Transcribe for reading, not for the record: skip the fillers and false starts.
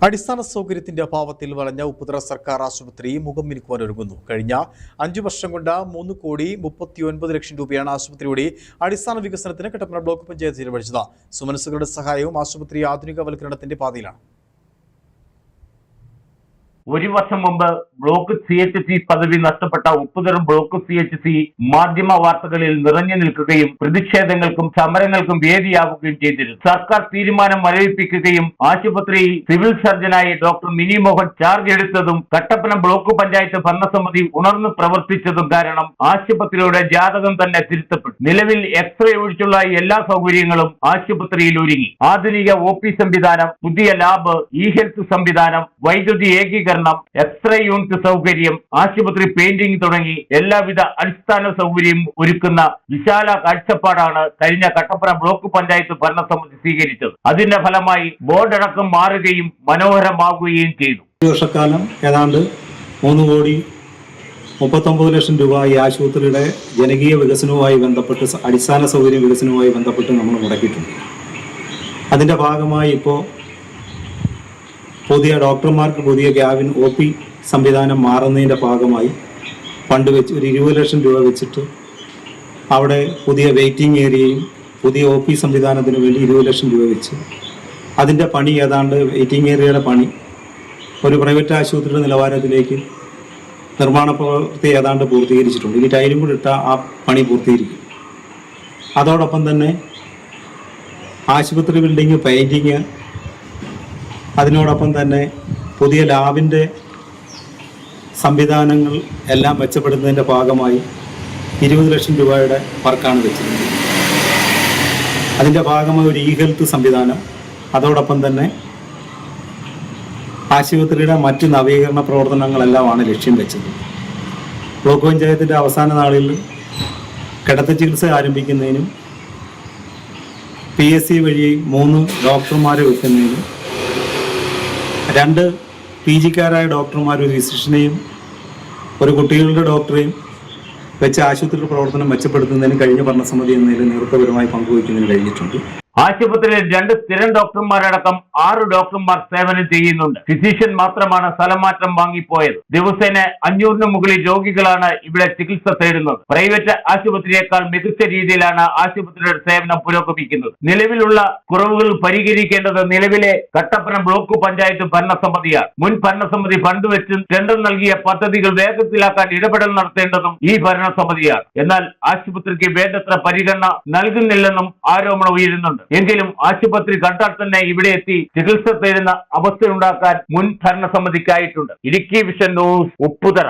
അടിസ്ഥാന സൗകര്യത്തിന്റെ അഭാവത്തിൽ വലഞ്ഞ ഉപ്പുതറ സർക്കാർ ആശുപത്രി മുഖം മിനുക്കുവാൻ ഒരുങ്ങുന്നു. കഴിഞ്ഞ 5 വർഷം കൊണ്ട് 3,39,00,000 രൂപയാണ് ആശുപത്രിയുടെ അടിസ്ഥാന വികസനത്തിന് കട്ടപ്പന ബ്ലോക്ക് പഞ്ചായത്ത് ചെലവഴിച്ചത്. സുമനസ്സുകളുടെ സഹായവും ആശുപത്രി ആധുനികവൽക്കരണത്തിന്റെ പാതയിലാണ്. ഒരു വർഷം മുമ്പ് ബ്ലോക്ക് CHC പദവി നഷ്ടപ്പെട്ട ഉപ്പുതറ ബ്ലോക്ക് CHC മാധ്യമ വാർത്തകളിൽ നിറഞ്ഞു നിൽക്കുകയും പ്രതിഷേധങ്ങൾക്കും സമരങ്ങൾക്കും വേദിയാവുകയും ചെയ്തിരുന്നു. സർക്കാർ തീരുമാനം മരവിപ്പിക്കുകയും ആശുപത്രി സിവിൽ സർജനായി ഡോക്ടർ മിനി മോഹൻ ചാർജ് എടുത്തതും കട്ടപ്പന ബ്ലോക്ക് പഞ്ചായത്ത് ഭരണസമിതി ഉണർന്നു പ്രവർത്തിച്ചതും കാരണം ആശുപത്രിയുടെ ജാതകം തന്നെ തിരുത്തപ്പെട്ടു. നിലവിൽ എക്സ്റേ ഒഴിച്ചുള്ള എല്ലാ സൗകര്യങ്ങളും ആശുപത്രിയിൽ ഒരുങ്ങി. ആധുനിക OP സംവിധാനം, പുതിയ ലാബ്, ഇ-ഹെൽത്ത് സംവിധാനം, വൈദ്യുതി ഏകീകരണം, എക്സ്റേ യൂണിറ്റ് സൗകര്യം, ആശുപത്രി പെയിന്റിംഗ് തുടങ്ങി എല്ലാവിധ അടിസ്ഥാന സൗകര്യം ഒരുക്കുന്ന വിശാല കാഴ്ചപ്പാടാണ് കഴിഞ്ഞ കട്ടപ്പന ബ്ലോക്ക് പഞ്ചായത്ത് ഭരണസമിതി സ്വീകരിച്ചത്. അതിന്റെ ഫലമായി ബോർഡടക്കം മാറുകയും മനോഹരമാകുകയും ചെയ്തു. വർഷക്കാലം ഏതാണ്ട് 3,39,00,000 രൂപ ഈ ആശുപത്രിയുടെ ജനകീയ വികസനവുമായി ബന്ധപ്പെട്ട്, അടിസ്ഥാന സൗകര്യ വികസനവുമായി ബന്ധപ്പെട്ട് നമ്മൾ മുടക്കിയിട്ടുണ്ട്. അതിന്റെ ഭാഗമായി ഇപ്പോൾ പുതിയ ഡോക്ടർമാർക്ക് പുതിയ ക്യാബിൻ OP സംവിധാനം മാറുന്നതിൻ്റെ ഭാഗമായി ഫണ്ട് വെച്ച് ഒരു 20,00,000 രൂപ വെച്ചിട്ട് അവിടെ പുതിയ വെയിറ്റിംഗ് ഏരിയയും പുതിയ OP സംവിധാനത്തിന് വേണ്ടി 20,00,000 രൂപ വെച്ച് അതിൻ്റെ പണി ഏതാണ്ട് വെയിറ്റിംഗ് ഏരിയയുടെ പണി ഒരു പ്രൈവറ്റ് ആശുപത്രിയുടെ നിലവാരത്തിലേക്ക് നിർമ്മാണ പ്രവൃത്തി ഏതാണ്ട് പൂർത്തീകരിച്ചിട്ടുണ്ട്. ഇനി ടൈലും കൂടി ഇട്ടാൽ ആ പണി പൂർത്തീകരിക്കും. അതോടൊപ്പം തന്നെ ആശുപത്രി ബിൽഡിങ് പെയിൻറ്റിങ്, അതിനോടൊപ്പം തന്നെ പുതിയ ലാബിൻ്റെ സംവിധാനങ്ങൾ എല്ലാം മെച്ചപ്പെടുന്നതിൻ്റെ ഭാഗമായി 20,00,000 രൂപയുടെ വർക്കാണ് വെച്ചിരുന്നത്. അതിൻ്റെ ഭാഗമായി ഒരു ഇ-ഹെൽത്ത് സംവിധാനം, അതോടൊപ്പം തന്നെ ആശുപത്രിയുടെ മറ്റ് നവീകരണ പ്രവർത്തനങ്ങളെല്ലാമാണ് ലക്ഷ്യം വെച്ചത്. ബ്ലോക്ക് പഞ്ചായത്തിൻ്റെ അവസാന നാളിൽ കിടത്തി ചികിത്സ ആരംഭിക്കുന്നതിനും PSC വഴി 3 ഡോക്ടർമാരെ വെക്കുന്നതിനും 2 PGക്കാരായ ഡോക്ടർമാർ, ഒരു ഫിസിഷ്യനെയും ഒരു കുട്ടികളുടെ ഡോക്ടറെയും വെച്ച് ആശുപത്രിയുടെ പ്രവർത്തനം മെച്ചപ്പെടുത്തുന്നതിന് കഴിഞ്ഞ ഭരണസമിതി എന്നതിൽ നേതൃത്വപരമായി പങ്കുവയ്ക്കുന്നതിന് കഴിഞ്ഞിട്ടുണ്ട്. ആശുപത്രിയിൽ 2 സ്ഥിരം ഡോക്ടർമാരടക്കം 6 ഡോക്ടർമാർ സേവനം ചെയ്യുന്നുണ്ട്. ഫിസിഷ്യൻ മാത്രമാണ് സ്ഥലം മാറ്റം വാങ്ങിപ്പോയത്. ദിവസേന 500 മുകളിൽ രോഗികളാണ് ഇവിടെ ചികിത്സ തേടുന്നത്. പ്രൈവറ്റ് ആശുപത്രിയേക്കാൾ മികച്ച രീതിയിലാണ് ആശുപത്രിയുടെ സേവനം പുരോഗമിക്കുന്നത്. നിലവിലുള്ള കുറവുകൾ പരിഹരിക്കേണ്ടത് നിലവിലെ കട്ടപ്പന ബ്ലോക്ക് പഞ്ചായത്ത് ഭരണസമിതിയാണ്. മുൻ ഭരണസമിതി ഫണ്ട് വെച്ച് ടെൻഡർ നൽകിയ പദ്ധതികൾ വേഗത്തിലാക്കാൻ ഇടപെടൽ നടത്തേണ്ടതും ഈ ഭരണസമിതിയാണ്. എന്നാൽ ആശുപത്രിക്ക് വേണ്ടത്ര പരിഗണന നൽകുന്നില്ലെന്നും ആരോപണം ഉയരുന്നുണ്ട്. എങ്കിലും ആശുപത്രി കണ്ടാൽ തന്നെ ഇവിടെ എത്തി ചികിത്സ തേടുന്ന അവസ്ഥയുണ്ടാക്കാൻ മുൻ ഭരണസമിതിക്കായിട്ടുണ്ട്. Idukki vision news, Upputhara.